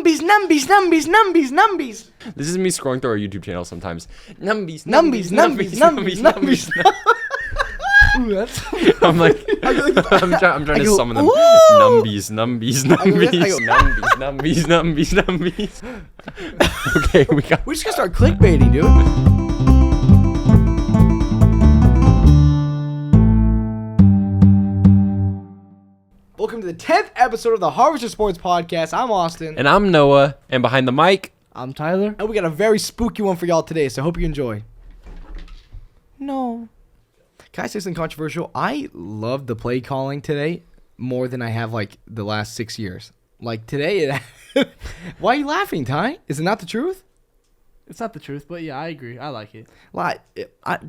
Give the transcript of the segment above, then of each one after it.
Numbies, numbies, numbies, numbies, numbies. This is me scrolling through our YouTube channel sometimes. Numbies, Numbies, numbies, numbies, numbies. Ooh, that's... I'm like, I'm trying to summon them. Ooh. Numbies, numbies, numbies, I go, numbies, numbies, numbies, numbies. Okay, We just gotta start clickbaiting, dude. Welcome to the 10th episode of the Harvester Sports Podcast. I'm Austin. And I'm Noah. And behind the mic, I'm Tyler. And we got a very spooky one for y'all today, so I hope you enjoy. No. Can I say something controversial? I love the play calling today more than I have, like, the last 6 years. Like, today, why are you laughing, Ty? Is it not the truth? It's not the truth, but yeah, I agree. I like it.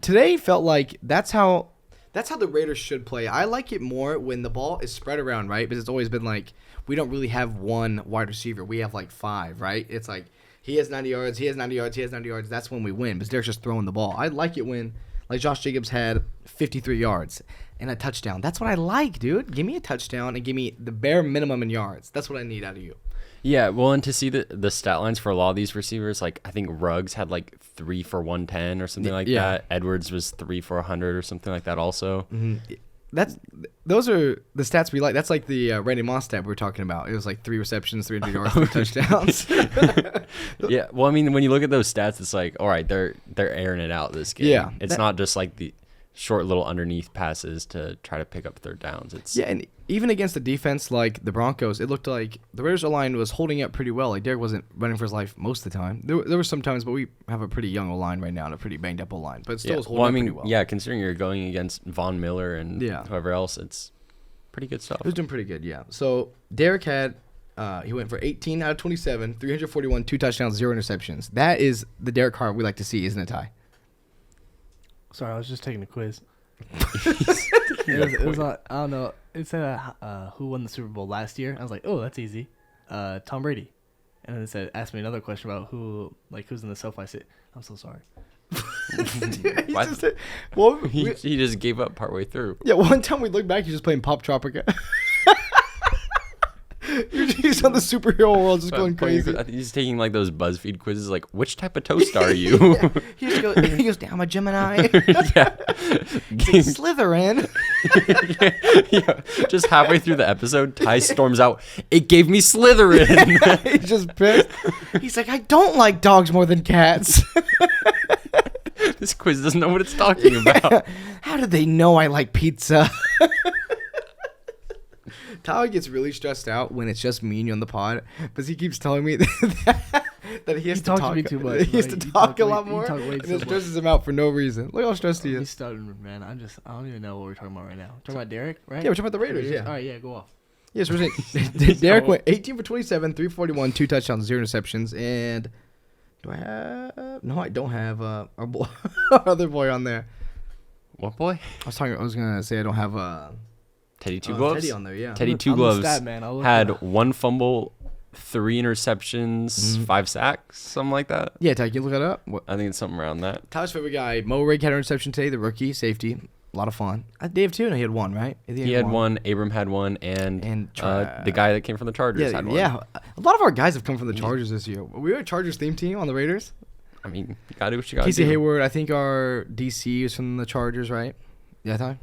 Today felt like that's how the Raiders should play. I like it more when the ball is spread around, right? Because it's always been like we don't really have one wide receiver. We have like five, right? It's like he has 90 yards, he has 90 yards, he has 90 yards. That's when we win because they're just throwing the ball. I like it when like Josh Jacobs had 53 yards and a touchdown. That's what I like, dude. Give me a touchdown and give me the bare minimum in yards. That's what I need out of you. yeah, well, and to see the stat lines for a lot of these receivers, like I think Ruggs had like 3 for 110 or something like that. Edwards was 3 for 100 or something like that also. Mm-hmm. Those are the stats we like. That's like the Randy Moss stat we were talking about. It was like 3 receptions, 300 yards, 3 touchdowns. Yeah, well, I mean, when you look at those stats, it's like, all right, they're airing it out this game. Yeah, it's not just like the short little underneath passes to try to pick up third downs. It's and even against the defense like the Broncos, it looked like the Raiders' O-line was holding up pretty well. Like Derek wasn't running for his life most of the time. There were some times, but we have a pretty young O-line right now and a pretty banged up O-line. But it still was holding up pretty well. Yeah, considering you're going against Von Miller and whoever else, it's pretty good stuff. It was doing pretty good, yeah. So Derek had he went for 18 out of 27, 341, 2 touchdowns, 0 interceptions. That is the Derek Carr we like to see, isn't it, Ty? Sorry, I was just taking a quiz. it was like, I don't know. It said who won the Super Bowl last year. I was like, oh, that's easy. Tom Brady. And then it said, ask me another question about who's in the SoFi City. I'm so sorry. He just gave up partway through. Yeah, one time we looked back, he was just playing Pop Tropica. He's on the superhero world, just going crazy. He's taking like those BuzzFeed quizzes, like which type of toast are you? Yeah. He goes, I'm a Gemini. Yeah, Slytherin. yeah. Just halfway through the episode, Ty storms out. It gave me Slytherin. He's just pissed. He's like, I don't like dogs more than cats. This quiz doesn't know what it's talking about. How did they know I like pizza? Tyler gets really stressed out when it's just me and you on the pod, because he keeps telling me that he has to talk to me too much. He has to talk a lot more, and it stresses him out for no reason. Look how stressed he is. He's stuttering, man. I don't even know what we're talking about right now. Talking about Derek, right? Yeah, we're talking about the Raiders. Yeah. All right, yeah, go off. Yes, we're saying Derek went 18 for 27, 341, 2 touchdowns, 0 interceptions, and do I have? No, I don't have our other boy on there. What boy? I was gonna say I don't have Teddy Two Gloves. Teddy on there, yeah. Teddy Two Gloves had 1 fumble, 3 interceptions, 5 sacks, something like that. Yeah, Ty, can you look that up? I think it's something around that. Tyler's favorite guy, Mo Rig, had an interception today, the rookie, safety. A lot of fun. Dave, too, no, he had 1, right? He had 1, Abram had 1, and the guy that came from the Chargers had 1. Yeah, a lot of our guys have come from the Chargers this year. We were a Chargers theme team on the Raiders. I mean, you got to do what you got to do. Casey Hayward, I think our DC is from the Chargers, right? Yeah, Ty?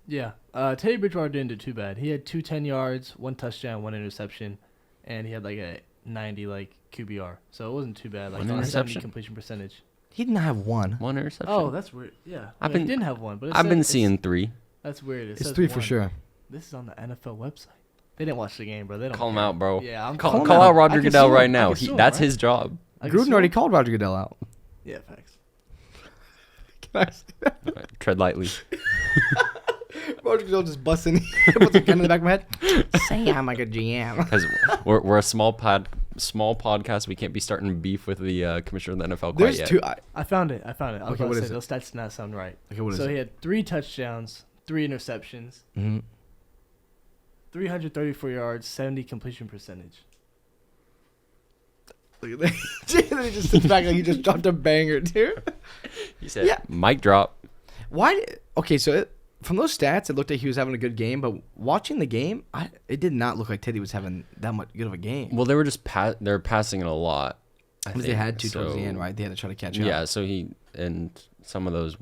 Yeah. Teddy Bridgewater didn't do too bad. He had 210 yards, 1 touchdown, 1 interception, and he had like a 90 QBR. So it wasn't too bad. Like 1 interception completion percentage. He didn't have 1. 1 interception. Oh, that's weird. Yeah. He didn't have 1, but I've been seeing 3. That's weird. It's 3 for sure. This is on the NFL website. They didn't watch the game, bro. They don't call him out, bro. Yeah, I'm call out Roger Goodell right now. That's his job. Gruden already called Roger Goodell out. Yeah, facts. Can I say that? Right, tread lightly. Roger Goodell just busting, puts a gun in the back of my head. Say I'm like a GM. Because we're a small podcast. We can't be starting beef with the commissioner of the NFL quite yet. I found it. Okay, what is it? Those stats not sound right. Okay, what is it? So he had 3 touchdowns, 3 interceptions, 334 yards, 70 completion percentage. Look at that. He just sits back like he just dropped a banger, dude. He said, mic drop. Why? Okay, so from those stats, it looked like he was having a good game. But watching the game, it did not look like Teddy was having that much good of a game. Well, they were just they're passing it a lot. Because they had to towards the end, right? They had to try to catch up. Yeah, so and some of those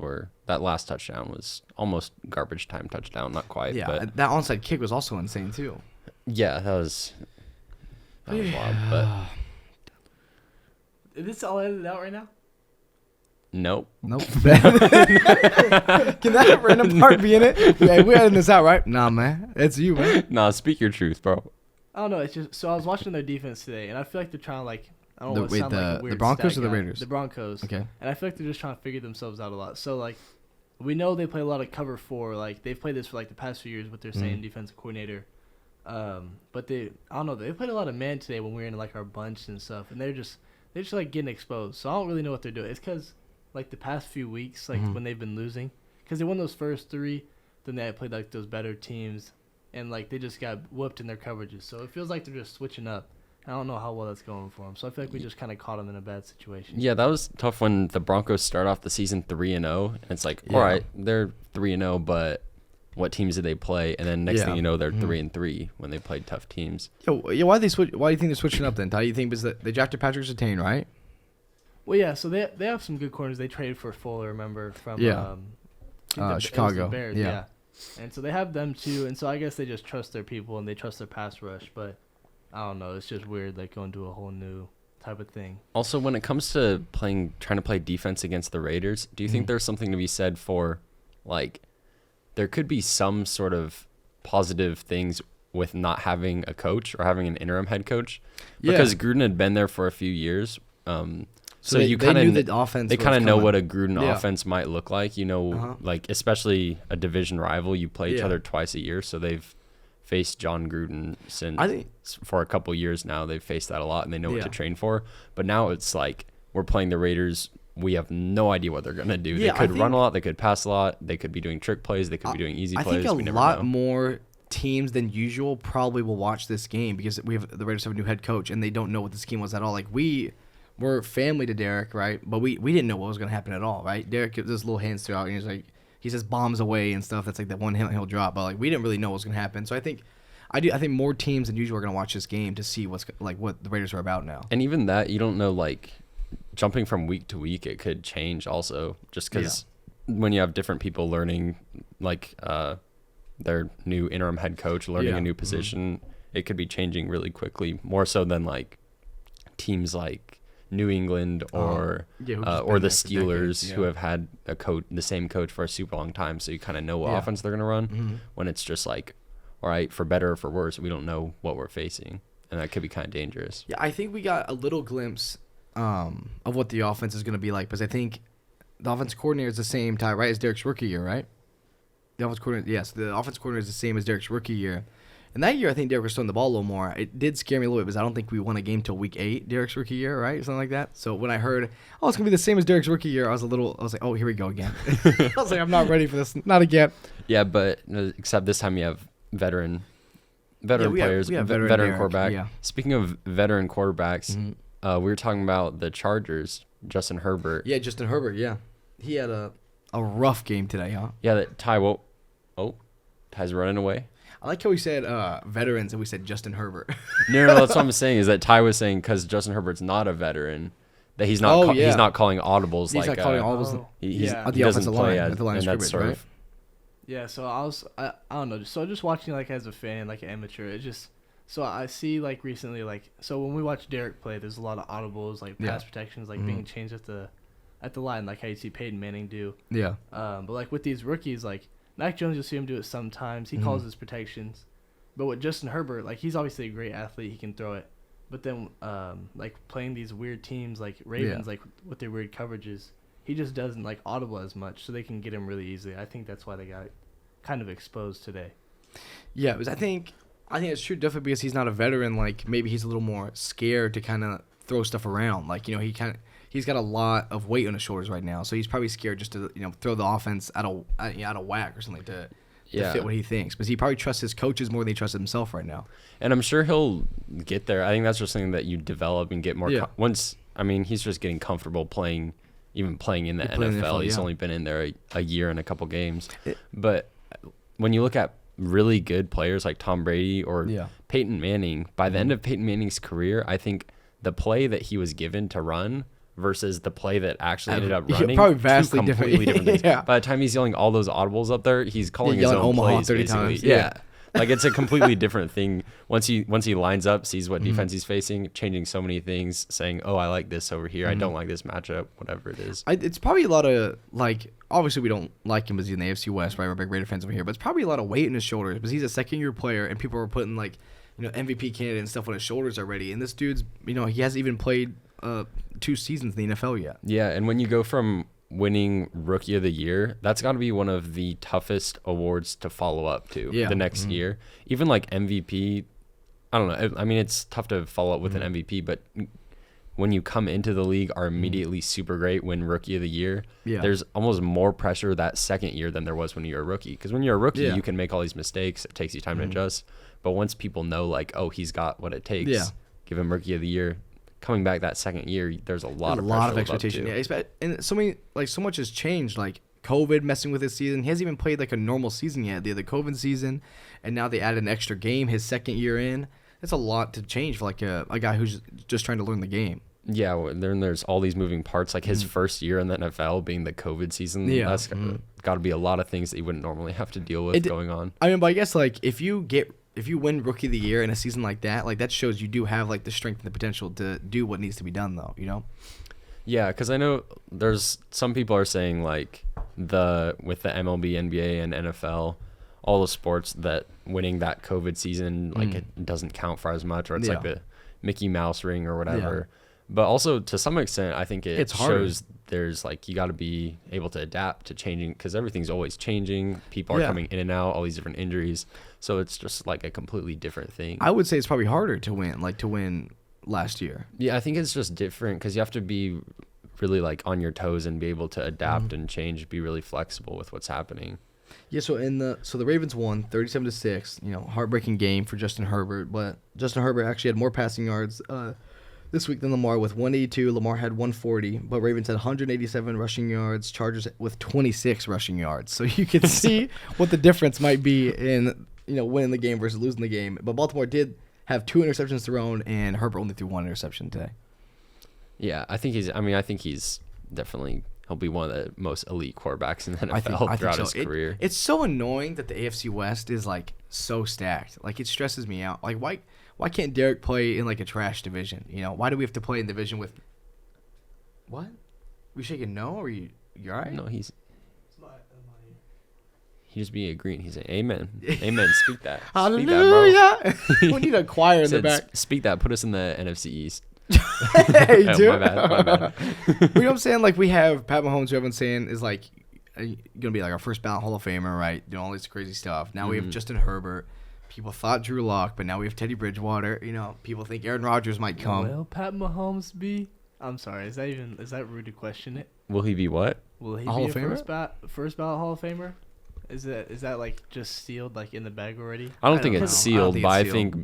that last touchdown was almost garbage time touchdown, not quite. Yeah, but that onside kick was also insane too. Yeah, that was wild. But Is this all edited out right now? nope. Nope. Can that random part be in it? Yeah, we're editing this out, right? Nah, man. It's you, man. Nah, speak your truth, bro. I don't know. It's just so I was watching their defense today, and I feel like they're trying to like I don't The- want to wait, sound like a the weird Broncos stat or the guy. Raiders? The Broncos. Okay. And I feel like they're just trying to figure themselves out a lot. So like, we know they play a lot of cover 4. Like they've played this for like the past few years with their same defensive coordinator. But I don't know. They played a lot of man today when we were in like our bunch and stuff, and they're just like getting exposed. So I don't really know what they're doing. It's because like the past few weeks, like when they've been losing, because they won those first 3, then they played like those better teams, and like they just got whooped in their coverages. So it feels like they're just switching up. I don't know how well that's going for them. So I feel like we just kind of caught them in a bad situation. Yeah, that was tough when the Broncos start off the season 3-0, and it's like, all right, they're 3-0, but what teams did they play? And then next thing you know, they're 3-3 when they played tough teams. Yeah, why do you think they're switching up then? How do you think? Because they drafted Patrick Surtain, right? Well, yeah. So they have some good corners. They traded for Fuller, remember from Yeah. I think it was Chicago. the Bears, Yeah. yeah. And so they have them too. And so I guess they just trust their people and they trust their pass rush. But I don't know. It's just weird, like going to a whole new type of thing. Also, when it comes to trying to play defense against the Raiders, do you think there's something to be said for, like, there could be some sort of positive things with not having a coach or having an interim head coach? Because Gruden had been there for a few years. So you kind of knew the offense. They kind of know what a Gruden Yeah. offense might look like. You know, like especially a division rival, you play each other twice a year, so they've faced John Gruden for a couple years now. They've faced that a lot, and they know what to train for. But now it's like we're playing the Raiders. We have no idea what they're gonna do. Yeah, they could run a lot. They could pass a lot. They could be doing trick plays. They could be doing easy plays. I think we a never lot know. more teams than usual probably will watch this game because the Raiders have a new head coach and they don't know what the scheme was at all. Like we're family to Derek, right? But we didn't know what was gonna happen at all, right? Derek gives us little hands throughout, and he's like he says bombs away and stuff. That's like that one he'll drop, but like we didn't really know what was gonna happen. So I think more teams than usual are gonna watch this game to see what the Raiders are about now. And even that, you don't know, like, jumping from week to week, it could change also. Just because when you have different people learning, like, their new interim head coach learning a new position, it could be changing really quickly. More so than, like, teams like New England or the Steelers who have had the same coach for a super long time. So you kind of know what offense they're going to run. When it's just like, all right, for better or for worse, we don't know what we're facing. And that could be kind of dangerous. Yeah, I think we got a little glimpse of what the offense is going to be like, because I think the offensive coordinator is the same type, right, as Derek's rookie year, right? The offensive coordinator is the same as Derek's rookie year. And that year, I think Derek was throwing the ball a little more. It did scare me a little bit because I don't think we won a game till week 8, Derek's rookie year, right? Something like that. So when I heard, oh, it's going to be the same as Derek's rookie year, I was like, oh, here we go again. I was like, I'm not ready for this. Not again. Yeah, but except this time you have veteran players, we have veteran quarterback. Yeah. Speaking of veteran quarterbacks, we were talking about the Chargers, Justin Herbert. Yeah, Justin Herbert, yeah. He had a rough game today, huh? Yeah, that Ty's running away. I like how we said veterans and we said Justin Herbert. No, that's what I'm saying is that Ty was saying because Justin Herbert's not a veteran, that he's not he's not calling audibles. He's not calling audibles. He at the doesn't offensive play line, at the line of scrimmage, right? Yeah, so I don't know. So just watching like as a fan, like an amateur, it just so I see like recently like so when we watch Derek play, there's a lot of audibles like pass protections like being changed at the line, like how you see Peyton Manning do. Yeah. But like with these rookies, like Mac Jones, you'll see him do it sometimes. He calls his protections, but with Justin Herbert, like he's obviously a great athlete, he can throw it. But then like playing these weird teams like Ravens, like with their weird coverages, he just doesn't like audible as much, so they can get him really easily. I think that's why they got kind of exposed today. Yeah, because I think it's true definitely because he's not a veteran. Like maybe he's a little more scared to kind of throw stuff around. Like he's got a lot of weight on his shoulders right now, so he's probably scared just to throw the offense out of whack or something to fit what he thinks. Because he probably trusts his coaches more than he trusts himself right now. And I'm sure he'll get there. I think that's just something that you develop and get more. Once he's just getting comfortable playing in the NFL. He's only been in there a year and a couple games, but when you look at really good players like Tom Brady or Yeah. Peyton Manning, by the end of Peyton Manning's career, I think the play that he was given to run versus the play that actually ended up running, probably vastly completely different things. Yeah. By the time he's yelling all those audibles up there, he's calling his yelling own Omaha plays 30 basically. times. Yeah. Like it's a completely different thing once he lines up, sees what defense he's facing, changing so many things, saying, "Oh, I like this over here. I don't like this matchup." Whatever it is. It's probably a lot of like. Obviously, we don't like him because he's in the AFC West, right? We're big Raider fans over here, but it's probably a lot of weight in his shoulders because he's a second-year player, and people are putting like, MVP candidate and stuff on his shoulders already. And this dude's, he hasn't even played 2 seasons in the NFL yet. Yeah, and when you go from winning Rookie of the Year, that's got to be one of the toughest awards to follow up to the next year. Even like MVP, I don't know. I mean, it's tough to follow up with an MVP, but when you come into the league, are immediately super great, win Rookie of the Year, there's almost more pressure that second year than there was when you're a rookie. Because when you're a rookie, you can make all these mistakes. It takes you time to adjust. But once people know, like, oh, he's got what it takes, give him Rookie of the Year. Coming back that second year, there's a lot of expectation. Yeah, and so much has changed. Like COVID messing with his season. He hasn't even played like a normal season yet. They had the COVID season, and now they added an extra game his second year in. That's a lot to change for like a guy who's just trying to learn the game. Yeah, well, then there's all these moving parts. Like his first year in the NFL being the COVID season, that's got to be a lot of things that you wouldn't normally have to deal with going on. I mean, but I guess like if you win Rookie of the Year in a season like that shows you do have like the strength and the potential to do what needs to be done, though. Yeah, because I know there's some people are saying like with the MLB, NBA, and NFL, all the sports that winning that COVID season like it doesn't count for as much, or it's like the Mickey Mouse ring or whatever. Yeah. But also to some extent, I think it shows there's like you got to be able to adapt to changing because everything's always changing. People are coming in and out, all these different injuries. So it's just like a completely different thing. I would say it's probably harder to win last year. Yeah, I think it's just different because you have to be really like on your toes and be able to adapt and change, be really flexible with what's happening. Yeah, so the Ravens won 37-6. Heartbreaking game for Justin Herbert, but Justin Herbert actually had more passing yards this week than Lamar with 182. Lamar had 140, but Ravens had 187 rushing yards. Chargers with 26 rushing yards. So you can see what the difference might be in winning the game versus losing the game. But Baltimore did have 2 interceptions thrown, and Herbert only threw 1 interception today. Yeah, I think he's definitely. He'll be one of the most elite quarterbacks in the NFL throughout his career. It's so annoying that the AFC West is like so stacked. Like it stresses me out. Like why can't Derek play in like a trash division? Why do we have to play in division with? What? We shaking no? Or you all right? No, he's just being agreeing. He's saying, "Amen, amen." Speak that. Hallelujah. Speak that, bro. We need a choir in the back. Speak that. Put us in the NFC East. Hey, dude. My bad. You know what I'm saying? Like we have Pat Mahomes, who everyone's saying is like gonna be like our first ballot Hall of Famer, right? Doing all this crazy stuff. Now we have Justin Herbert. People thought Drew Lock, but now we have Teddy Bridgewater. People think Aaron Rodgers might come. Will Pat Mahomes be? I'm sorry. Is that rude to question it? Will he be what? Will he Hall be of a Famer? first ballot Hall of Famer? Is that like just sealed like in the bag already? I don't think it's sealed, but I think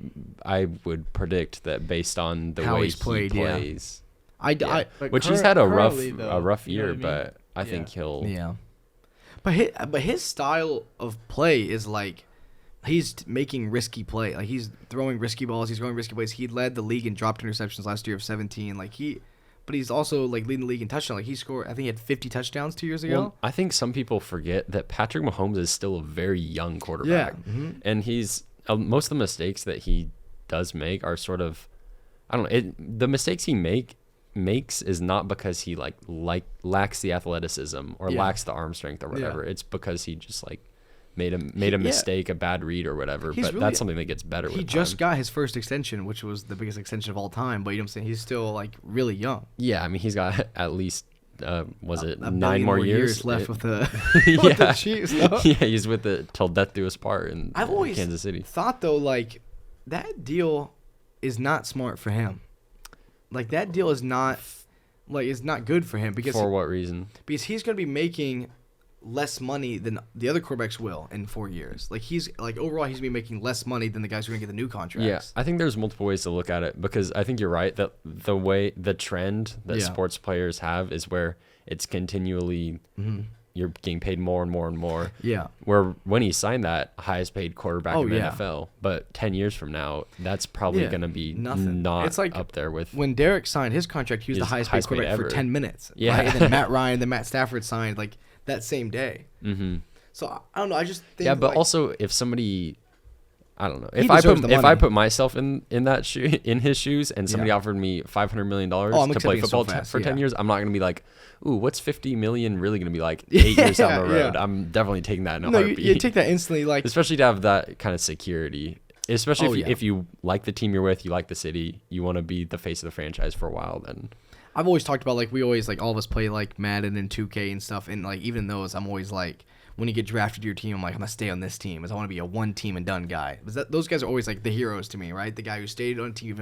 I would predict that based on the way he plays. Yeah. Which he's had a rough year, I mean? but I think he'll. Yeah. But his style of play is like he's making risky play. Like he's throwing risky balls. He's throwing risky plays. He led the league in dropped interceptions last year of 17. But he's also like leading the league in touchdowns. Like he scored, I think he had 50 touchdowns 2 years ago. Well, I think some people forget that Patrick Mahomes is still a very young quarterback. Yeah. And he's most of the mistakes that he does make are sort of, I don't know. The mistakes he makes is not because he lacks the athleticism or lacks the arm strength or whatever. It's because he just made a mistake, a bad read or whatever. That's something that gets better with time. He just got his first extension, which was the biggest extension of all time. But you know what I'm saying? He's still really young. Yeah, I mean he's got at least 9 more years left with the with the Chiefs. Though. Yeah, he's with the till death do us part in I've always Kansas City. Thought though that deal is not smart for him. Like that deal is not is not good for him because for what reason? Because he's going to be making less money than the other quarterbacks will in 4 years. Overall he's going to be making less money than the guys who are going to get the new contracts. Yeah, I think there's multiple ways to look at it because I think you're right that the trend that sports players have is where it's continually you're getting paid more and more and more. Yeah. Where when he signed that, highest paid quarterback in the yeah. NFL. But 10 years from now, that's probably going to be nothing. not It's like up there with. when Derek signed his contract, he was the highest paid quarterback for 10 minutes. Yeah. Right? And then Matt Ryan, then Matt Stafford signed like that same day. Mm-hmm. So I don't know. I just think Yeah, but like, also if somebody, I don't know, He if deserves the I money. put myself in his shoes and somebody offered me $500 million I'm to play accepting it so football fast, for 10 yeah. years, I'm not going to be like, ooh, what's $50 million really going to be like 8 years down the road? Yeah. I'm definitely taking that in a no, heartbeat. you take that instantly. Like Especially to have that kind of security. Especially Oh, if you like the team you're with, you like the city, you want to be the face of the franchise for a while, then I've always talked about like we always like all of us play like Madden and 2K and stuff, and like even those I'm always like when you get drafted to your team I'm like I'm gonna stay on this team because I want to be a one team and done guy. Because those guys are always like the heroes to me, right? The guy who stayed on a team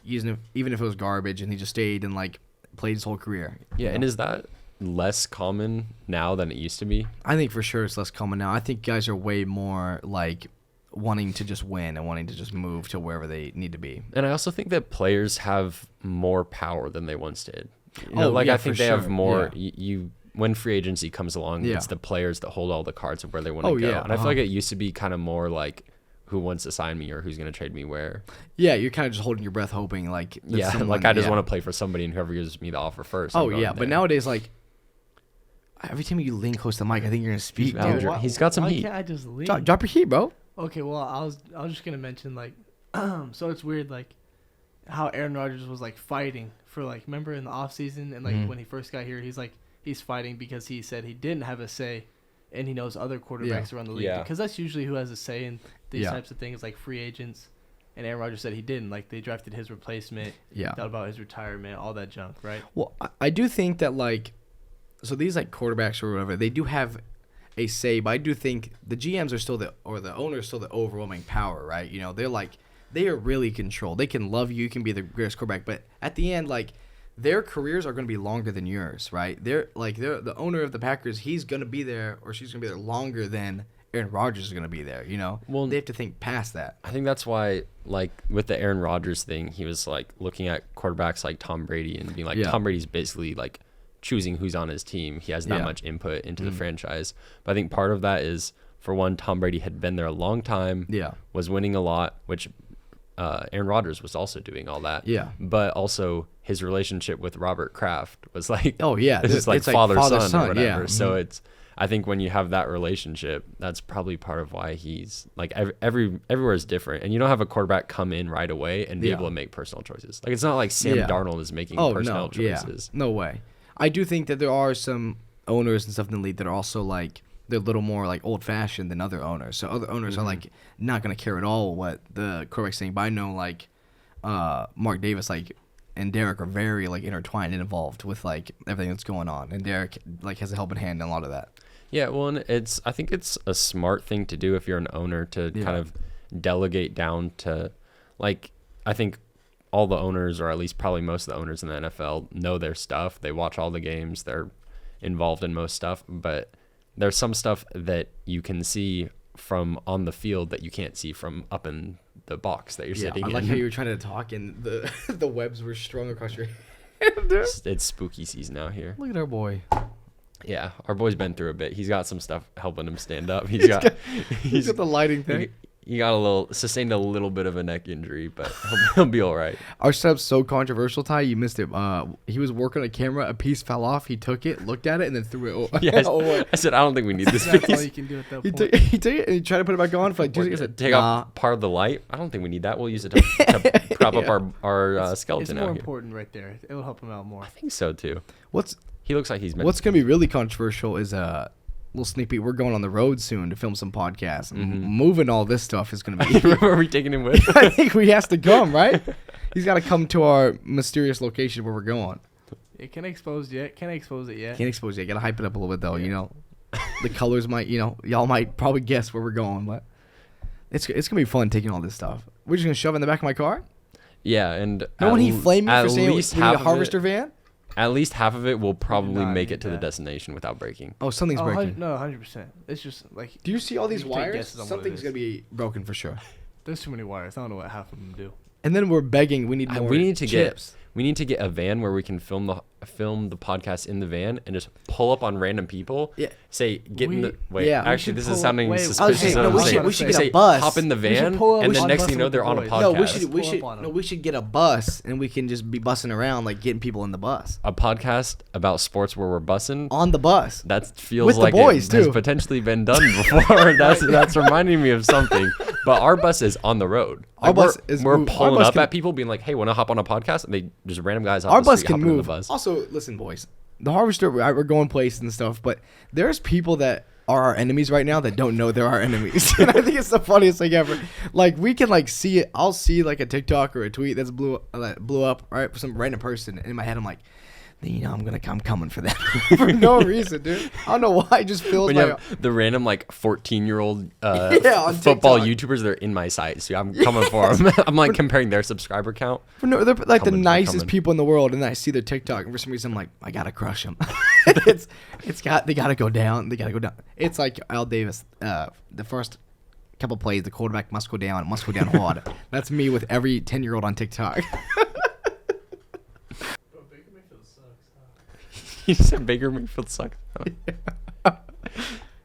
even if it was garbage and he just stayed and like played his whole career. yeah. And is that less common now than it used to be? I think for sure it's less common now. I think guys are way more like wanting to just win and wanting to just move to wherever they need to be. And I also think that players have more power than they once did. Oh, yeah, I think for they have sure. more. Yeah. You when free agency comes along, Yeah. it's the players that hold all the cards of where they want to Oh, go. yeah, And I feel like it used to be kind of more like who wants to sign me or who's going to trade me where. Yeah, you're kind of just holding your breath, hoping like that Yeah, someone, like I just yeah. want to play for somebody, and whoever gives me the offer first. Oh I'm going yeah, but there. nowadays like every time you lean close to the mic, I think you're gonna speak, He's dude. He's got some why heat. Can't I just leave? Drop your heat, bro. Okay, well, I was just gonna mention like, so it's weird like how Aaron Rodgers was like fighting for like, remember in the off season and like Mhm. when he first got here, he's fighting because he said he didn't have a say, and he knows other quarterbacks around the league, Yeah. because that's usually who has a say in these Yeah. types of things like free agents. And Aaron Rodgers said he didn't. Like they drafted his replacement. Yeah. Thought about his retirement, all that junk, right? Well, I do think that like, so these like quarterbacks or whatever, they do have a say, but I do think the GMs are still the owners still the overwhelming power, right? You know, they are really controlled. They can love you, you can be the greatest quarterback, but at the end, like their careers are going to be longer than yours, right? They're the owner of the Packers. He's going to be there, or she's going to be there longer than Aaron Rodgers is going to be there. You know, Well, they have to think past that. I think that's why, like with the Aaron Rodgers thing, he was like looking at quarterbacks like Tom Brady and being like, Yeah. Tom Brady's basically like choosing who's on his team. He has that Yeah. much input into the franchise. But I think part of that is, for one, Tom Brady had been there a long time, Yeah. was winning a lot, which Aaron Rodgers was also doing all that. Yeah. But also his relationship with Robert Kraft was like, Oh yeah, this is like it's like father son father-son, or whatever. yeah. So Mhm. it's, I think when you have that relationship, that's probably part of why he's like everywhere is different, and you don't have a quarterback come in right away and be Yeah. able to make personal choices. Like it's not like Sam Yeah. Darnold is making Oh personal no, choices. yeah, no way. I do think that there are some owners and stuff in the league that are also like they're a little more like old fashioned than other owners. So other owners are like not gonna care at all what the quarterback's saying. But I know like Mark Davis like and Derek are very like intertwined and involved with like everything that's going on, and Derek like has a helping hand in a lot of that. Yeah, well, and I think it's a smart thing to do if you're an owner to Yeah. kind of delegate down to, like, I think all the owners, or at least probably most of the owners in the NFL, know their stuff. They watch all the games. They're involved in most stuff, but there's some stuff that you can see from on the field that you can't see from up in the box that you're sitting I in. like how you were trying to talk and the the webs were strung across your hand. It's spooky season out here. Look at our boy. Yeah, our boy's been through a bit. He's got some stuff helping him stand up. He's got the lighting thing. He got sustained a little bit of a neck injury, but he'll be all right. Our setup's so controversial, Ty. You missed it. He was working on a camera. A piece fell off. He took it, looked at it, and then threw it. Yes, away. I said I don't think we need this That's all piece. you can do at that He point. took it and he tried to put it back on for like 2 seconds. I said, Take nah. off part of the light. I don't think we need that. We'll use it to prop up our It's skeleton more out here. important right there. It'll help him out more. I think so too. He looks like he's been. What's gonna be really controversial is a little sneak peek. We're going on the road soon to film some podcasts. Moving all this stuff is gonna be. Are we taking him with? I think he has to come, right? He's got to come to our mysterious location where we're going. It can't expose yet. Can't expose it yet. Can't expose it. Got to hype it up a little bit though. You know, the colors might. You know, y'all might probably guess where we're going, but it's gonna be fun taking all this stuff. We're just gonna shove it in the back of my car. Yeah, and No, when he flamed me for saying we need a half of harvester it- van. At least half of it will probably not make need it to the that. destination without breaking. Oh, something's breaking. No, 100%. It's just like Do you see all these You can take wires? guesses on what it Something's is. gonna be broken for sure. there's too many wires. I don't know what half of them do. And then we're begging. We need more. We need to chips. we need to get a van where we can film the podcast in the van and just pull up on random people. Yeah. Say get in the wait. Yeah. Actually, this is sounding wait, suspicious. no, we should get a bus. Hop in the should van, pull up- and we then should next bus thing you know, with the they're on a boys. podcast. No, we should get a bus and we can just be bussing around like getting people in the bus. A podcast about sports where we're bussing. On the bus. That feels With the like boys, it has too. potentially been done before. that's reminding me of something. But our bus is on the road. Our bus we're our pulling bus up can- at people, being like, "Hey, want to hop on a podcast?" And they just random guys off Our the bus street can hopping in the move. bus. Also, listen, boys. The Harvester, we're going places and stuff, but there's people that are our enemies right now that don't know they're our enemies. And I think it's the funniest thing ever. Like, we can, like, see it. I'll see, like, a TikTok or a tweet that blew up, right, for some random person. And in my head, I'm like, you know, I'm coming for them. For no reason, dude. I don't know why. It just feels When you like... have the random like 14-year-old on football TikTok. YouTubers, they're in my sight, so I'm coming for them. I'm like comparing their subscriber count. No, they're like the Coming, nicest coming. people in the world, and then I see their TikTok, and for some reason I'm like, I gotta crush them. They gotta go down. They gotta go down. It's like Al Davis. The first couple plays, the quarterback must go down. It must go down hard. That's me with every 10-year-old on TikTok. You said Baker Mayfield sucks.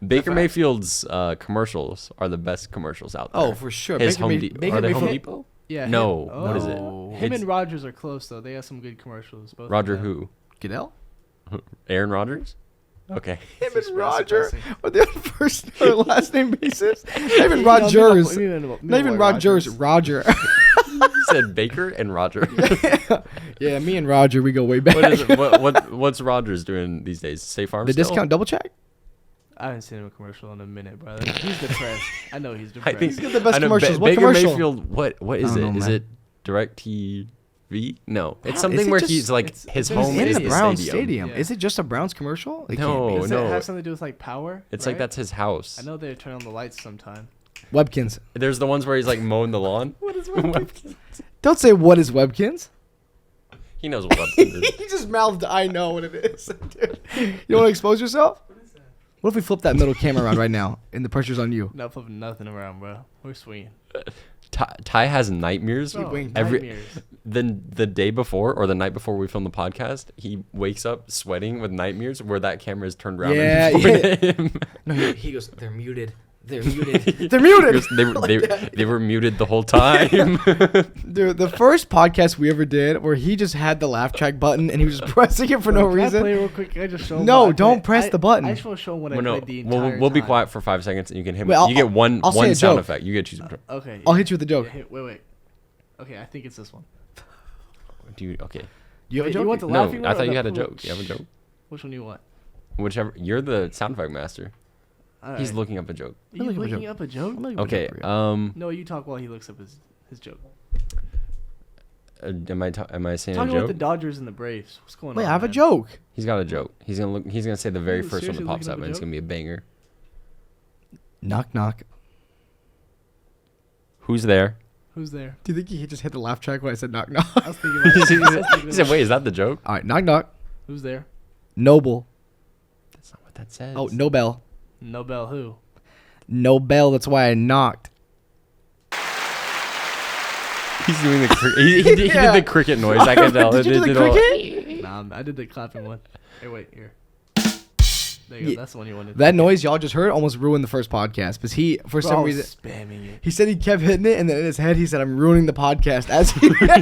Baker Mayfield's commercials are the best commercials out there. Oh, for sure. His Baker May- Are they Home Mayfield- Depot? Yeah. No, him- what is it? Him It's and Rogers are close though. They have some good commercials. Both of Roger them. who? Goodell? Aaron Rodgers? Okay. Him It's and Roger. expressing. Are they on first or last name basis? Not even No, Rogers. no, Not even Rogers. Roger. You said Baker and Roger. Yeah, me and Roger, we go way back. What is it? What's Rogers doing these days? State Farm The still? discount double check? I haven't seen him in a commercial in a minute, brother. He's depressed. I know he's I depressed. think He's got the best I know commercials. What Baker commercial? Mayfield. What is I it? don't know, Is man. it DirecTV? No, it's Is something it where just- he's like it's- his it's home in is the the Browns stadium. stadium. Yeah. Is it just a Browns commercial? It No, can't be. Does no. it have something to do with like power? It's like right? that's his house. I know they turn on the lights sometime. Webkins. There's the ones where he's like mowing the lawn. What is Don't say what is Webkins. He knows what Webkins is. He just mouthed, I know what it is. Dude. You want to expose yourself? What if we flip that middle camera around right now and the pressure's on you? Not flipping nothing around, bro. We're swinging. Ty has nightmares. Bro, winged nightmares. The day before or the night before we film the podcast, he wakes up sweating with nightmares where that camera is turned around Yeah, and pointed at him. No, he goes, they're muted. They're muted. They're muted. Because they were muted the whole time. Dude, the first podcast we ever did where he just had the laugh track button and he was just pressing it for no Can I play reason. real quick? Can I just show him No, what I don't played? press the button. I just want to show him what I Well, no, played the entire we'll be time. quiet for 5 seconds and you can hit. Wait, You get one I'll say a sound joke. effect. You get to choose. Okay. I'll hit you with a joke. Yeah, wait. Okay, I think it's this one. Do you okay? You have a Wait, joke? you want the No, laughing one I or thought you the had a pool? joke. You have a joke. Which one do you want? Whichever. You're the sound effect master. All He's right. looking up a joke. You looking up a looking joke. up a joke? I'm looking for a Okay. joke for you. No, you talk while he looks up his joke. Am I saying Talking a about joke? the Dodgers and the Braves. What's going Wait, on? I have a man? joke. He's got a joke. He's gonna say the very You first one that seriously pops looking up, up a and it's joke? gonna be a banger. Knock, knock. Who's there? Who's there? Do you think he just hit the laugh track when I said knock, knock? I was thinking about it. I was thinking He said, about "Wait, is that the joke?" All right, knock, knock. Who's there? Noble. That's not what that says. Oh, Nobel. Nobel who? Nobel, that's why I knocked. He's doing the he did Yeah. the cricket noise. I can tell. Did you do It the did all- cricket? Nah, I did the clapping one. Hey, wait, here. There you Yeah. go. That's the one you wanted. That noise y'all just heard almost ruined the first podcast because he, for Bro, I some was reason, spamming it. he said he kept hitting it, and then in his head he said, "I'm ruining the podcast." As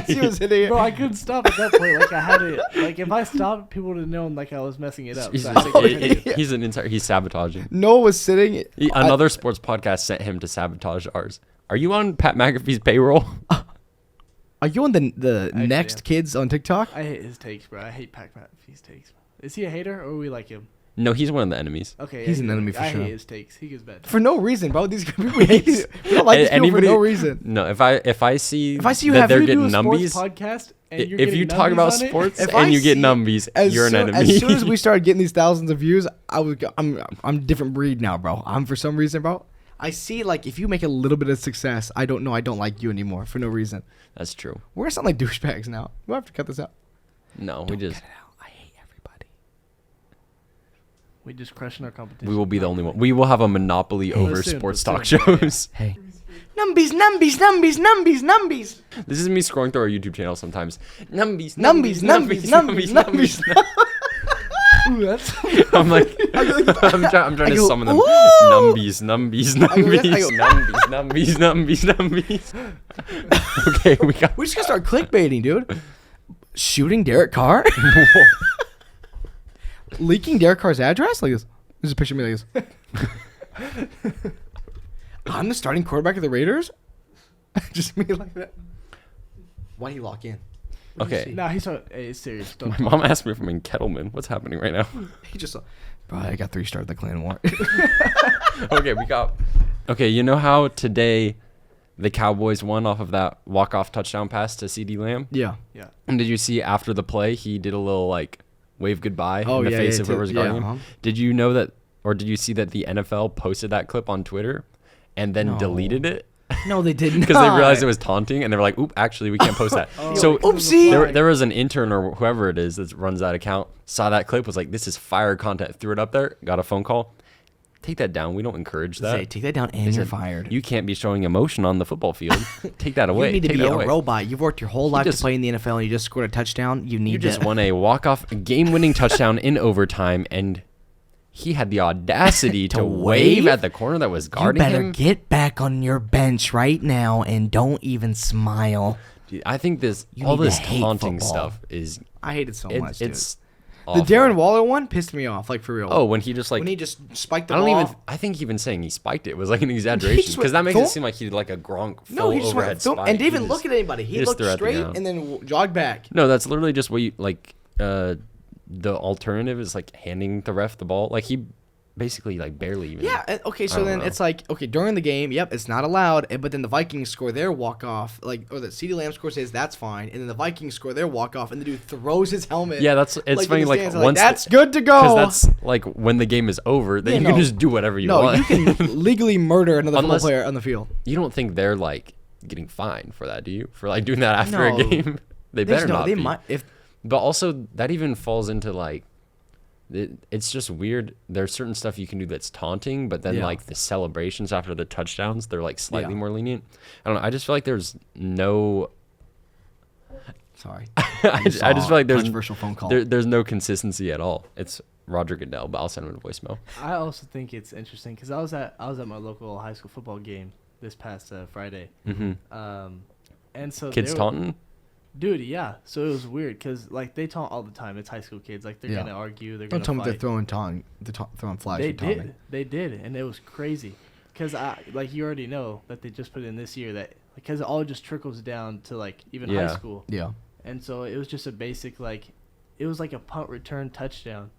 he was hitting it. Bro, I couldn't stop at that point. Like I had it. Like if I stopped, people would have known like I was messing it up. He's, So I had to continue. he's sabotaging. Noah was sitting. Another sports podcast sent him to sabotage ours. Are you on Pat McAfee's payroll? Are you on the Actually, next yeah. kids on TikTok? I hate his takes, bro. I hate Pac-Man-His takes. Is he a hater or we like him? No, he's one of the enemies. Okay, He's yeah, an enemy for I sure. hate his takes. He gets bad. For no reason, bro. These people we hate. We don't like these people for no reason. No, if I see you that have they're to getting do a sports numbies, podcast, and you're if getting you talk numbies about on it? sports If and I you get see- numbies, you're an enemy. As soon as we started getting these thousands of views, I'm a different breed now, bro. I'm for some reason, bro. I see like if you make a little bit of success, I don't like you anymore for no reason. That's true. We're gonna sound like douchebags now. We'll have to cut this out. No, we just Cut it out. I hate everybody. We just crushing our competition. we will be the only one. We will have a monopoly over Listen, sports listen. talk shows. Hey, Numbies, numbies, numbies, numbies, numbies. This is me scrolling through our YouTube channel sometimes. Numbies, Numbies, numbies, numbies, numbies. Ooh, that's. I'm like, I'm trying to summon them. Ooh. Numbies, numbies, numbies, I numbies, numbies, numbies, numbies. Okay, We just gotta start clickbaiting, dude. Shooting Derek Carr. Leaking Derek Carr's address like this. There's a picture of me like this. I'm the starting quarterback of the Raiders. Just me like that. Why he lock in? Okay. Nah, he's hey, it's serious. Don't My mom asked me if I'm in Kettleman. What's happening right now? He just, bro, I got 3 stars at the Clan War. Okay, Okay, you know how today the Cowboys won off of that walk-off touchdown pass to CeeDee Lamb? Yeah. Yeah. And did you see after the play, he did a little, like, wave goodbye in the face of whoever's guarding him? Did you know that, or did you see that the NFL posted that clip on Twitter and then deleted it? No, they didn't. Because they realized it was taunting, and they were like, oop, actually, we can't post that. So oopsie. There was an intern or whoever it is that runs that account, saw that clip, was like, this is fire content, threw it up there, got a phone call. Take that down. We don't encourage that. Say, take that down and you're fired. You can't be showing emotion on the football field. Take that away. You need to Take be that a away. robot. You've worked your whole life to play in the NFL, and you just scored a touchdown. You just won a walk-off game-winning touchdown in overtime, and he had the audacity to wave at the corner that was guarding him. You better get back on your bench right now and don't even smile. Dude, I think this hate taunting football. stuff is... I hate it so much, dude. It's the awful. Darren Waller one pissed me off, like for real. Oh, when he just spiked the ball. I think even saying he spiked it was like an exaggeration, because that makes it seem like he did like a Gronk full overhead spike. And didn't even look at anybody. He looked straight and then jogged back. No, that's literally just what you like. The alternative is like handing the ref the ball. Like he basically like barely even. Yeah. Okay. So then it's like, okay, during the game, yep, it's not allowed. But then the Vikings score their walk off, like, or the CeeDee Lamb scores his, that's fine. And then the Vikings score their walk off, and the dude throws his helmet. Yeah, it's funny. Like once that's good to go. Because that's like when the game is over, then you can just do whatever you want. No, you can legally murder another football player on the field. You don't think they're like getting fined for that, do you? For like doing that after a game? They better not. They might. But also that even falls into like. It's just weird. There's certain stuff you can do that's taunting, but then like the celebrations after the touchdowns, they're like slightly more lenient. I don't know. I just feel like there's no. Sorry. I just feel like there's controversial phone call. There's no consistency at all. It's Roger Goodell, but I'll send him a voicemail. I also think it's interesting because I was at my local high school football game this past Friday. Mm-hmm. And so kids taunting. Dude, yeah. So it was weird because like they taunt all the time. It's high school kids. Like they're gonna argue. They're Don't gonna tell me they're throwing flags. They did, and it was crazy. Because like you already know that they just put in this year that because it all just trickles down to like even high school. Yeah. And so it was just a basic like, it was like a punt return touchdown,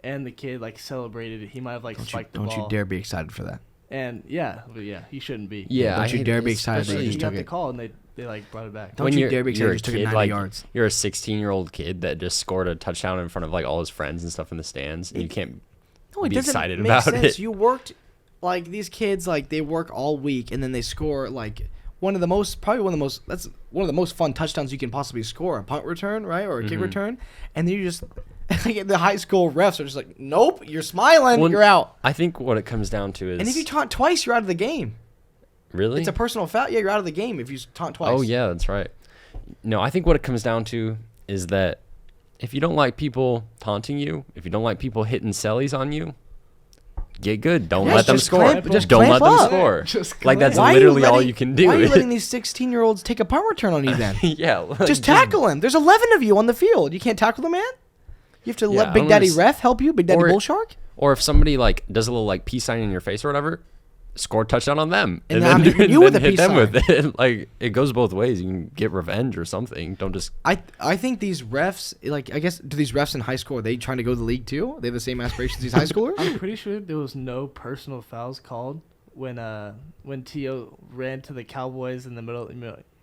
and the kid like celebrated it. He might have like spiked the ball. Don't you dare be excited for that. And he shouldn't be. Yeah, don't you dare be excited that you just just took got the it. call and they like brought it back. Don't you dare be excited you just took it 90 yards. You're a 16-year-old kid that just scored a touchdown in front of like all his friends and stuff in the stands, and you can't be excited about it. You worked like these kids, like they work all week and then they score like one of the most fun touchdowns you can possibly score, a punt return, right, or a kick return, and then you just. The high school refs are just like, nope, you're smiling, you're out. I think what it comes down to is... And if you taunt twice, you're out of the game. Really? It's a personal foul. Yeah, you're out of the game if you taunt twice. Oh, yeah, that's right. No, I think what it comes down to is that if you don't like people taunting you, if you don't like people hitting sellies on you, get good. Don't let them score. Don't let them score. Like, that's literally all you can do. Why are you letting these 16-year-olds take a punt return on you then? Yeah. Like, just tackle him. There's 11 of you on the field. You can't tackle the man? You have to let Big Daddy Ref help you? Big Daddy Bullshark? Or if somebody like does a little like peace sign in your face or whatever, score a touchdown on them. And then hit them with it. Like, it goes both ways. You can get revenge or something. Don't just... I think these refs, like, I guess, do these refs in high school, are they trying to go to the league too? They have the same aspirations as these high schoolers? I'm pretty sure there was no personal fouls called when T.O. ran to the Cowboys in the middle.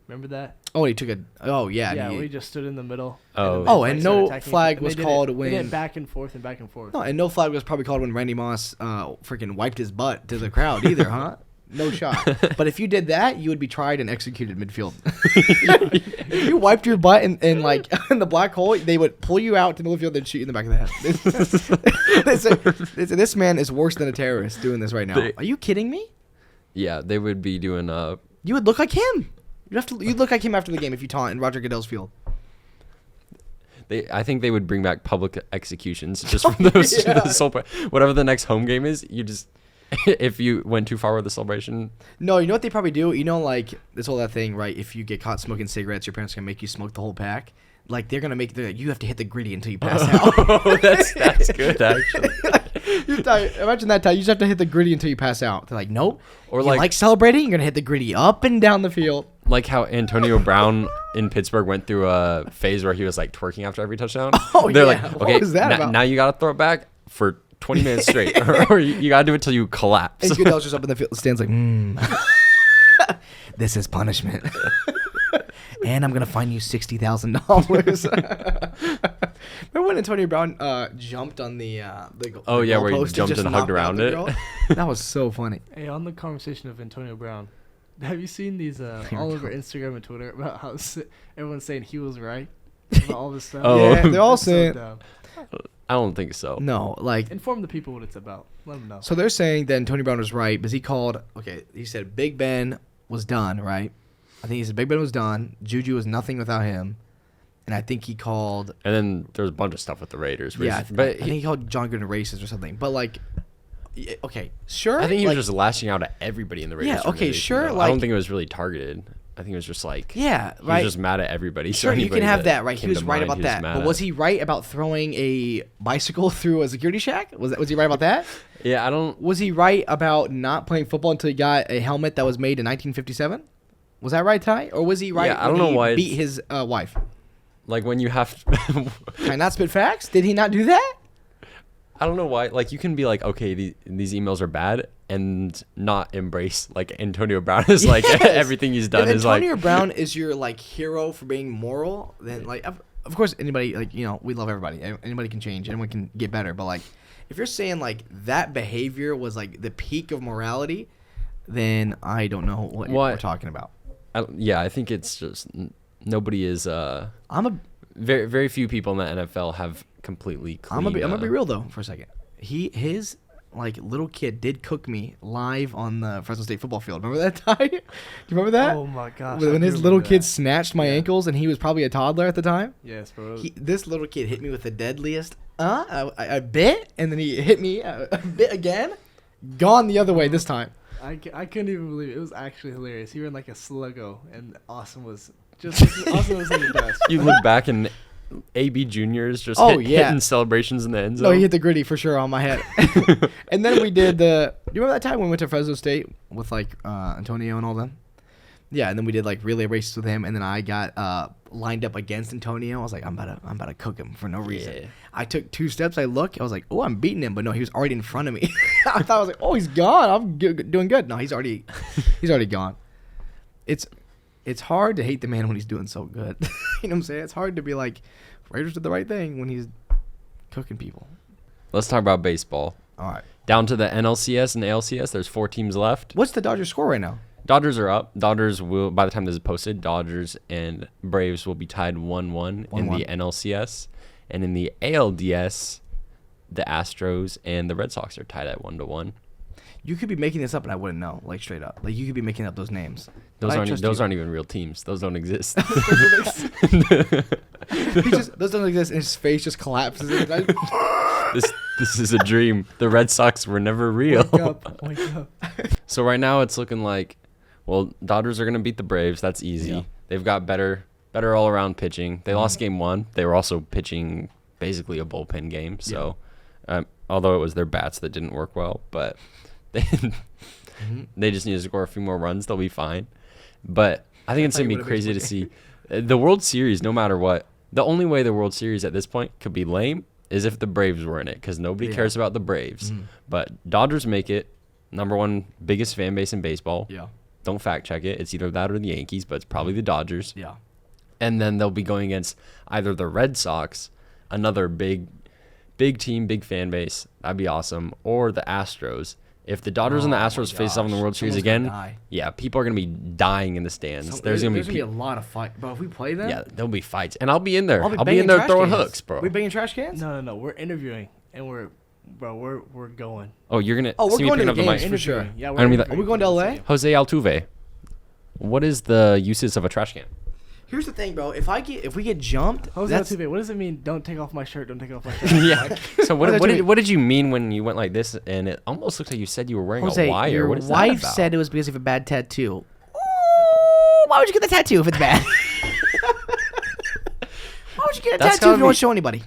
Remember that? Oh, he took a... Oh, yeah. Yeah, we just stood in the middle. And no flag was called when... They did back and forth and back and forth. No, and no flag was probably called when Randy Moss freaking wiped his butt to the crowd either, huh? No shot. But if you did that, you would be tried and executed midfield. If you wiped your butt in like in the black hole, they would pull you out to the midfield and shoot you in the back of the head. This man is worse than a terrorist doing this right now. Are you kidding me? Yeah, they would be doing You would look like him. You'd look like him after the game if you taunt in Roger Goodell's field. I think they would bring back public executions just from those. Whatever the next home game is, you just if you went too far with the celebration. No, you know what they probably do? You know, like this whole that thing, right? If you get caught smoking cigarettes, your parents are gonna make you smoke the whole pack. Like they're gonna make you have to hit the gritty until you pass out. Oh, that's good actually. Imagine that time. You just have to hit the gritty until you pass out. They're like, nope. Or you like celebrating, you're gonna hit the gritty up and down the field. Like how Antonio Brown in Pittsburgh went through a phase where he was like twerking after every touchdown. Oh, they're yeah. like, okay, What was that about? now you gotta throw it back for 20 minutes straight, or you gotta do it till you collapse. And Goodell's just up in the field, stands like, this is punishment. And I'm gonna fine you $60,000. Remember when Antonio Brown jumped on the where he goalpost jumped just and knocked hugged out around the it? girl? That was so funny. Hey, on the conversation of Antonio Brown, have you seen these all over Instagram and Twitter about how everyone's saying he was right about all this stuff? Oh. Yeah, they're all It's so saying dumb. I don't think so. no, like. Inform the people what it's about. Let them know. So they're saying that Antonio Brown was right because he said Big Ben was done, right? I think he said Big Ben was done. Juju was nothing without him. And I think he called. And then there was a bunch of stuff with the Raiders. Yeah, I but think he called John Gruden racist or something. But like, okay, sure. I think he was like, just lashing out at everybody in the Raiders. Yeah, okay, organization, sure, though. I like- don't think it was really targeted. I think it was just like Yeah, he right. was just mad at everybody. So Sure, you can anybody have that, right? He came was to right mind, about he that. mad But at. was he right about throwing a bicycle through a security shack? Was he right about that? Yeah, I don't. Was he right about not playing football until he got a helmet that was made in 1957? Was that right, Ty? Or was he right? Yeah, I don't when know he why beat his wife. Like when you have. Can I not spit facts? Did he not do that? I don't know why. Like you can be like, okay, these emails are bad, and not embrace like Antonio Brown is like Yes. everything he's done If is like. Antonio Brown is your like hero for being moral, then like of course anybody like we love everybody. Anybody can change. Anyone can get better. But like if you're saying like that behavior was like the peak of morality, then I don't know what we're talking about. I think it's just nobody is. I'm a Very very few people in the NFL have completely clean. I'm gonna be real though for a second. His like little kid did cook me live on the Fresno State football field. Remember that time? Do you remember that? Oh my gosh! When I his do little remember kid that. snatched my ankles and he was probably a toddler at the time. Yes, bro. This little kid hit me with the deadliest a bit, and then he hit me a bit again. Gone the other way this time. I couldn't even believe it. It was actually hilarious. He ran like a sluggo, and Austin was in the dust. You look back and AB Juniors just hitting celebrations in the end zone. No, he hit the gritty for sure on my head. And then we did do you remember that time we went to Fresno State with like Antonio and all them? Yeah, and then we did like relay races with him, and then I got lined up against Antonio. I was like, I'm about to cook him for no reason. Yeah. I took 2 steps. I look. I was like, oh, I'm beating him, but no, he was already in front of me. I thought I was like, oh, he's gone. I'm doing good. No, he's already gone. It's hard to hate the man when he's doing so good. You know what I'm saying? It's hard to be like, Raiders did the right thing when he's cooking people. Let's talk about baseball. All right. Down to the NLCS and the ALCS. There's 4 teams left. What's the Dodgers score right now? Dodgers are up. Dodgers will, by the time this is posted, Dodgers and Braves will be tied 1-1 in the NLCS. And in the ALDS, the Astros and the Red Sox are tied at 1-1. You could be making this up and I wouldn't know, like straight up. Like you could be making up those names. Those aren't even real teams. Those don't exist. Those don't exist, and his face just collapses. This is a dream. The Red Sox were never real. Wake up. So right now it's looking like, well, Dodgers are going to beat the Braves. That's easy. Yeah. They've got better all-around pitching. They lost game 1. They were also pitching basically a bullpen game. So although it was their bats that didn't work well, but they just need to score a few more runs. They'll be fine. But I think it's going to be crazy to see. The World Series, no matter what, the only way the World Series at this point could be lame is if the Braves were in it, because nobody cares about the Braves. But Dodgers make it. Number 1 biggest fan base in baseball. Yeah. Don't fact check it. It's either that or the Yankees, but it's probably the Dodgers. Yeah. And then they'll be going against either the Red Sox, another big team, big fan base. That'd be awesome. Or the Astros. If the Dodgers and the Astros face off in the World Series again, yeah, people are going to be dying in the stands. There's going to be a lot of fight. But if we play them, yeah, there'll be fights. And I'll be in there. I'll be banging in there trash throwing cans. hooks, bro. We banging trash cans? No. We're interviewing, and we're going. Oh, you're going to Oh, we're see me going picking to up the the games mic? for sure. Yeah, Are we interviewing going to LA? Jose Altuve. What is the uses of a trash can? Here's the thing, bro. If we get jumped, Jose, what does it mean? Don't take off my shirt. Don't take off my shirt. Yeah. So what did you mean when you went like this? And it almost looks like you said you were wearing Jose, a wire. your What is wife that about? said it was because of a bad tattoo. Why would you get the tattoo if it's bad? Why would you get a That's tattoo if gotta you won't be- show anybody?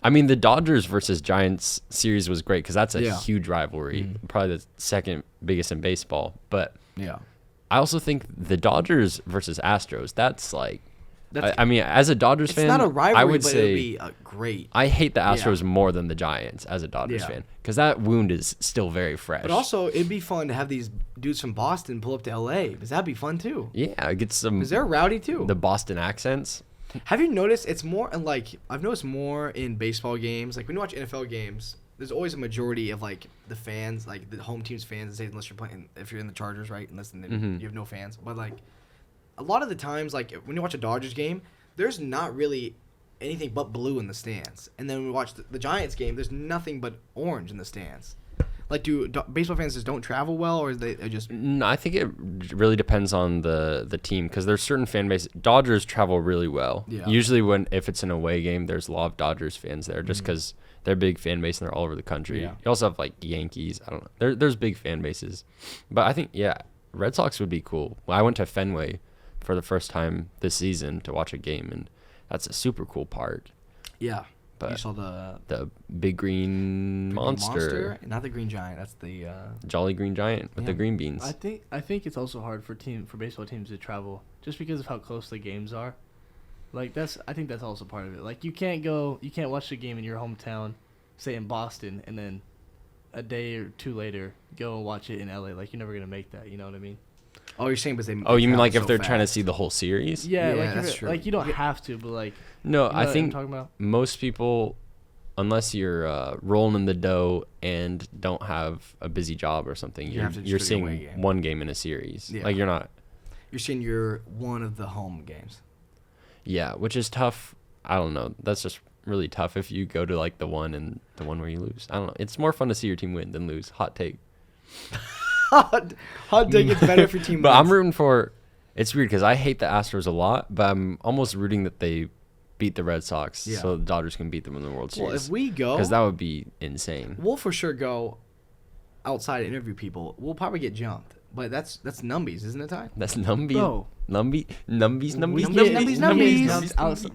I mean, the Dodgers versus Giants series was great because that's a Yeah. huge rivalry, probably the second biggest in baseball. But Yeah. I also think the Dodgers versus Astros, that's like, That's- I mean, as a Dodgers It's fan, not a rivalry, I would but say it would be great. I hate the Astros more than the Giants as a Dodgers Yeah. fan because that wound is still very fresh. But also, it'd be fun to have these dudes from Boston pull up to LA because that'd be fun too. yeah, get some Because they're rowdy too. the Boston accents. Have you noticed it's more like I've noticed more in baseball games. Like when you watch NFL games, there's always a majority of like the fans, like the home team's fans, unless you're playing if you're in the Chargers, right? Unless you have no fans. But like a lot of the times, like when you watch a Dodgers game, there's not really anything but blue in the stands. And then when we watch the Giants game, there's nothing but orange in the stands. Like, do baseball fans just don't travel well, or is they just? No, I think it really depends on the team because there's certain fan base. Dodgers travel really well. Yeah. Usually, if it's an away game, there's a lot of Dodgers fans there just because they're a big fan base and they're all over the country. Yeah. You also have like Yankees. I don't know. There's big fan bases, but I think Red Sox would be cool. Well, I went to Fenway for the first time this season to watch a game, and that's a super cool park. Yeah. But you saw the big green monster, not the green giant. That's the jolly green giant with the green beans. I think it's also hard for baseball teams to travel just because of how close the games are. Like I think that's also part of it. Like you can't watch the game in your hometown, say in Boston, and then a day or two later go and watch it in LA. Like you're never gonna make that. You know what I mean? Oh, you're saying because they. Oh, you mean travel like if so they're trying to fast. see the whole series? Yeah, Yeah, like that's true. Like you don't have to, but like No, you know I what I'm think talking about? most people, unless you're rolling in the dough and don't have a busy job or something, You have to you're just do the away seeing game. one game in a series. Yeah. Like you're not. You're seeing your one of the home games. Yeah, which is tough. I don't know. That's just really tough if you go to like the one where you lose. I don't know. It's more fun to see your team win than lose. Hot take. Hot take. It's better if your team. But I'm wins. rooting for. It's weird because I hate the Astros a lot, but I'm almost rooting that they beat the Red Sox Yeah. so the Dodgers can beat them in the World Well, Series. if we go, Because that would be insane. we'll for sure go outside and interview people. We'll probably get jumped, but that's numbies, isn't it, Ty? That's Numby. Bro. Numbies.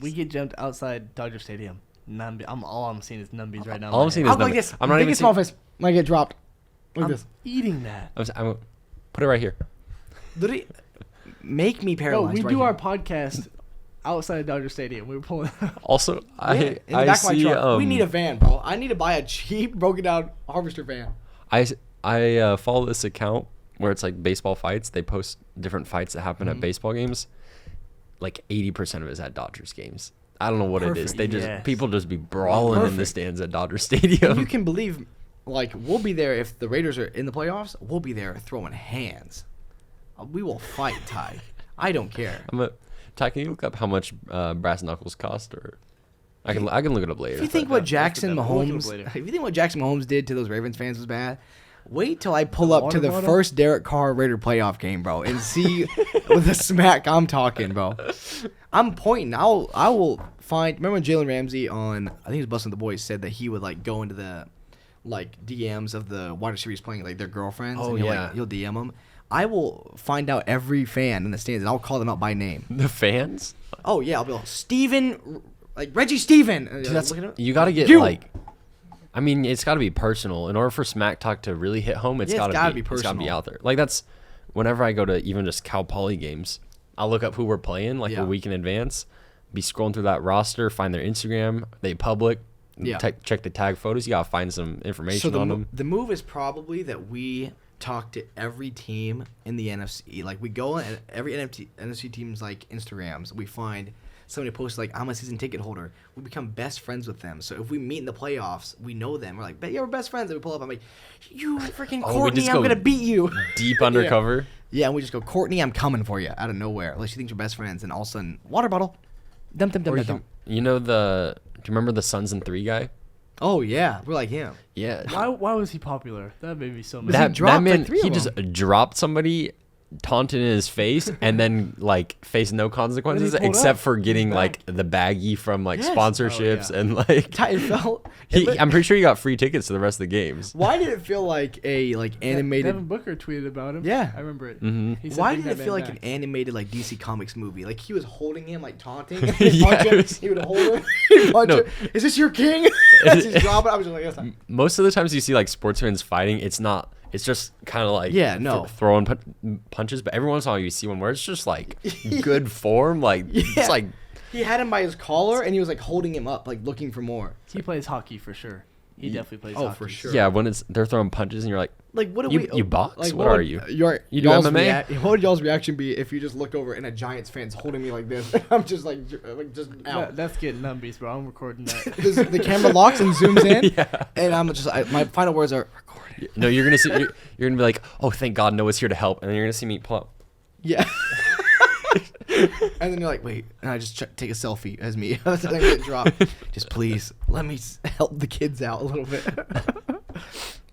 We get jumped outside Dodger Stadium. All I'm seeing is numbies right now. All I'm seeing is I'll go like Numby. this. I'm not Big even and small seeing. fist. Might get dropped. Like I'm this. eating that. I'm put it right here. Literally, make me Bro, paralyzed. we right do here. our podcast outside Dodger Stadium. We were pulling. Also, Yeah, in the I back of my see. truck. We need a van, bro. I need to buy a cheap, broken down harvester van. I follow this account where it's like baseball fights. They post different fights that happen Mm-hmm. at baseball games. Like 80% of it is at Dodgers games. I don't know what it is. Perfect. They just Yes. people just be brawling in the Perfect. stands at Dodger And Stadium. you can believe, like, we'll be there if the Raiders are in the playoffs. We'll be there throwing hands. We will fight, Ty. I don't care. Ty, can you look up how much brass knuckles cost, or I can look it up later. If you think what Jackson We'll look it up Mahomes, later. if you think what Jackson Mahomes did to those Ravens fans was bad, wait till I pull up to water the bottle? first Derek Carr Raider playoff game, bro, and see with the smack I'm talking, bro. I'm pointing. I will find. Remember when Jalen Ramsey on I think it was Bustin' the Boys said that he would like go into the like DMs of the wide receivers playing like their girlfriends. Oh, and he'll, yeah. like, he'll DM them. I will find out every fan in the stands and I'll call them out by name. the fans. Oh yeah, I'll be like Steven, like Reggie Steven. Dude, that's, Look at him. you got to get You! like. I mean, it's got to be personal. In order for Smack Talk to really hit home, it's Yeah, got to be personal. It's got to be out there. Like that's whenever I go to even just Cal Poly games, I'll look up who we're playing like Yeah. a week in advance. Be scrolling through that roster, find their Instagram, they public, Yeah. check the tag photos. You gotta find some information So on them. the move is probably that we talk to every team in the NFC. Like we go on every NFC team's like Instagrams. We find somebody posts like I'm a season ticket holder. We become best friends with them. So if we meet in the playoffs, we know them. We're like, yeah, we're best friends. And we pull up. I'm like, you freaking Oh, we Courtney, just I'm go gonna beat you. Deep undercover. Yeah, and we just go, Courtney, I'm coming for you out of nowhere. Like she thinks we're best friends, and all of a sudden, water bottle. Dum dum dum Or dum dum. you know do you remember the Suns and 3 guy? Oh yeah, we're like him. Yeah. Why was he popular? That made me so mad. he dropped, like, man, 3 of he just dropped somebody taunting in his face and then like face no consequences pulled except up. for getting He's like the baggie from like Yes. sponsorships Oh, yeah. and like It felt. I'm pretty sure he got free tickets to the rest of the games. Why did it feel like a animated? Devin Booker tweeted about him. Yeah. I remember it. Mhm. He said, Why "Bring did it that feel man like an back." animated like DC Comics movie? Like he was holding him like taunting. And Yeah, punch him, it was- he would hold him. He'd punch No. him. Is this your king? As he's dropping, I was just like, yes, Most of the times you see like sportsmen fighting, it's just kind of like Yeah, no. throwing punches, but every once in a while you see one where it's just like good form, like Yeah. it's like He had him by his collar and he was like holding him up, like looking for more. He plays hockey for sure. He definitely plays Oh, hockey. for sure. yeah, when they're throwing punches and you're like, Like what do You- we? you box? Like, What are would you? Your You do y'all's MMA? What would y'all's reaction be if you just looked over and a Giants fan's holding me like this? I'm just like just out. That's getting numbies, bro. I'm recording that. The camera locks and zooms in, Yeah. and I'm just my final words are recorded. no, you're gonna see, you're gonna be like, oh, thank God Noah's here to help, and then you're gonna see me pull up. Yeah. And then you're like, wait, and I just take a selfie as me. I get dropped. Just please let me help the kids out a little bit.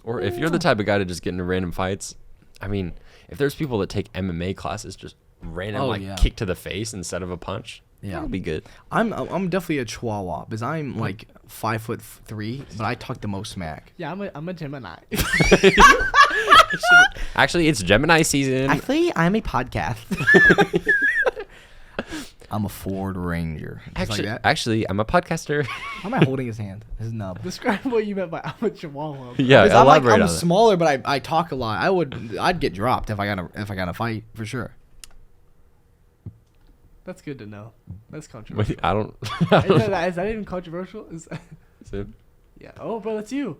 Or if you're the type of guy to just get into random fights, I mean, if there's people that take MMA classes, just random like kick to the face instead of a punch, that'll be good. I'm definitely a Chihuahua because I'm like 5'3", but I talk the most smack. Yeah, I'm a Gemini. Actually, it's Gemini season. Actually, I'm a podcast. I'm a Ford Ranger. Just like that. Actually, I'm a podcaster. How am I holding his hand? His nub. Describe what you meant by I'm a Chihuahua. Yeah, Because elaborate I'm on smaller, but I talk a lot. I'd get dropped if I got a fight for sure. That's good to know. That's it. controversial. Wait, I don't. Is that even controversial? Is it? Yeah. Oh, bro, that's you.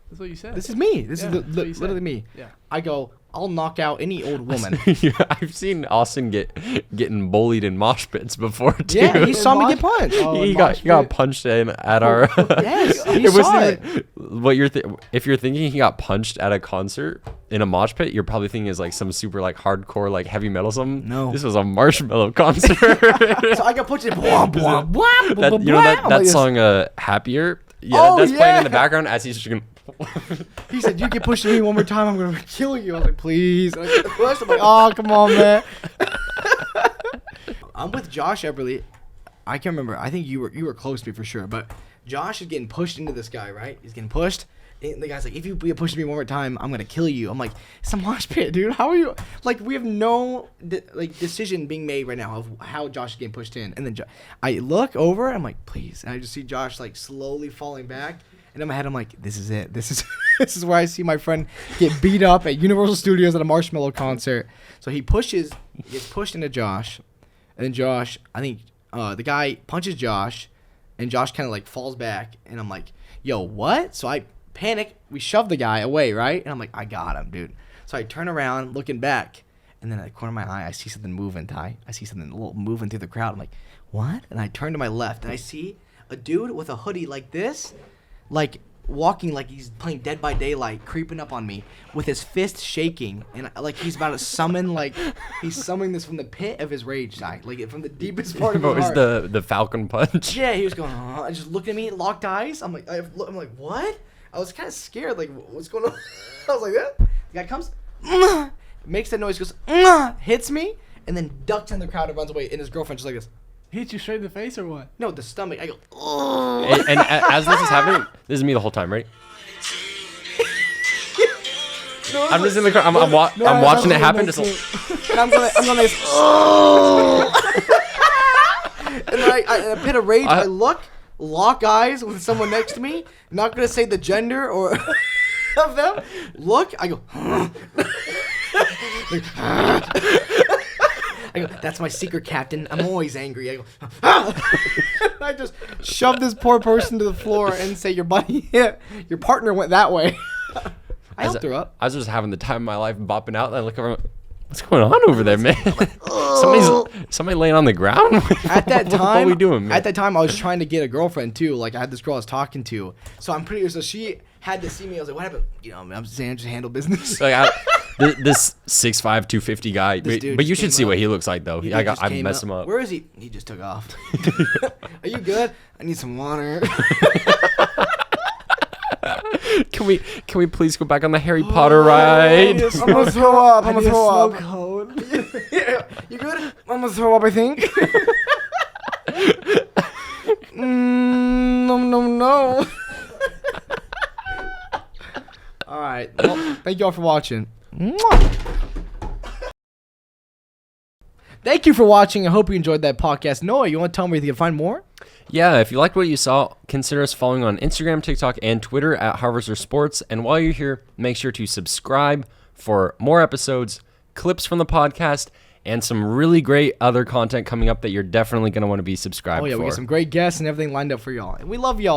That's what you said. This is me. This Yeah, is that's what you said. literally me. Yeah. I go, I'll knock out any old woman. Yeah, I've seen Austin getting bullied in mosh pits before too. Yeah, he In saw me mosh- get punched. Oh, he in got mosh he got pit? punched in at our. Yes, he it saw wasn't it. even what you're if you're thinking he got punched at a concert in a mosh pit, you're probably thinking is like some super like hardcore like heavy metal something. No. This was a marshmallow concert. So I got punched. Blah, blah, blah, that, blah, you know that, blah. I'm that like, song Happier. Yeah, Oh, that's playing in the yeah. background as he's just going. He said, "You get pushed me one more time, I'm gonna kill you." I was like, "Please." And I get pushed. I'm like, "Oh, come on, man." I'm with Josh Eberly. I can't remember. I think you were close to me for sure. But Josh is getting pushed into this guy, right? He's getting pushed. And the guy's like, "If you push me one more time, I'm gonna kill you." I'm like, "It's a mosh pit, dude. How are you?" Like, we have no decision being made right now of how Josh is getting pushed in. And then I look over. I'm like, "Please." And I just see Josh like slowly falling back. And in my head, I'm like, "This is it. This is where I see my friend get beat up at Universal Studios at a Marshmello concert." So he gets pushed into Josh, and then Josh, I think the guy punches Josh, and Josh kind of like falls back, and I'm like, "Yo, what?" So I panic. We shove the guy away, right? And I'm like, "I got him, dude." So I turn around, looking back, and then at the corner of my eye, I see something moving. I see something a little moving through the crowd. I'm like, "What?" And I turn to my left, and I see a dude with a hoodie like this, like walking like he's playing Dead by Daylight, creeping up on me with his fist shaking, and like he's about to summon, like he's summoning this from the pit of his rage side, like from the deepest part of his What was heart. the Falcon Punch? Yeah, he was going, just looking at me, locked eyes. I'm like, what? I was kind of scared, like, what's going on? I was like, that. The guy comes, makes that noise, goes, hits me, and then ducks in the crowd and runs away. And his girlfriend just like this. He hit you straight in the face or what? No, the stomach. I go, And as this is happening, this is me the whole time, right? No, I'm just in the crowd. I'm watching it happen. Just and I'm gonna and then in a pit of rage, I lock eyes with someone next to me. Not gonna say the gender or of them. Look, I go. I go, "That's my secret, Captain. I'm always angry." I go, I just shove this poor person to the floor and say, "Your your partner went that way." I helped her up. I was just having the time of my life, bopping out. And I look over. What's going on over there, man? Somebody laying on the ground. At that time, what are we doing, man? At that time, I was trying to get a girlfriend too. Like I had this girl I was talking to, so so she had to see me. I was like, "What happened?" You know, I'm saying just handle business. Like this 6'5", 250 guy. This dude But you just should came see up. what he looks like though. He I just came messed him up. Where is he? He just took off. Are you good? I need some water. Can we please go back on the Harry Potter ride? I'm gonna throw up. I I'm need gonna a throw snow up. cone. You good? I'm gonna throw up, I think. No. All right. Well, thank you all for watching. Mwah. Thank you for watching. I hope you enjoyed that podcast. Noah, you want to tell me where you can find more? Yeah, if you liked what you saw, consider us following on Instagram, TikTok, and Twitter at Harvester Sports. And while you're here, make sure to subscribe for more episodes, clips from the podcast, and some really great other content coming up that you're definitely going to want to be subscribed for. Oh, yeah, we got some great guests and everything lined up for y'all. And we love y'all.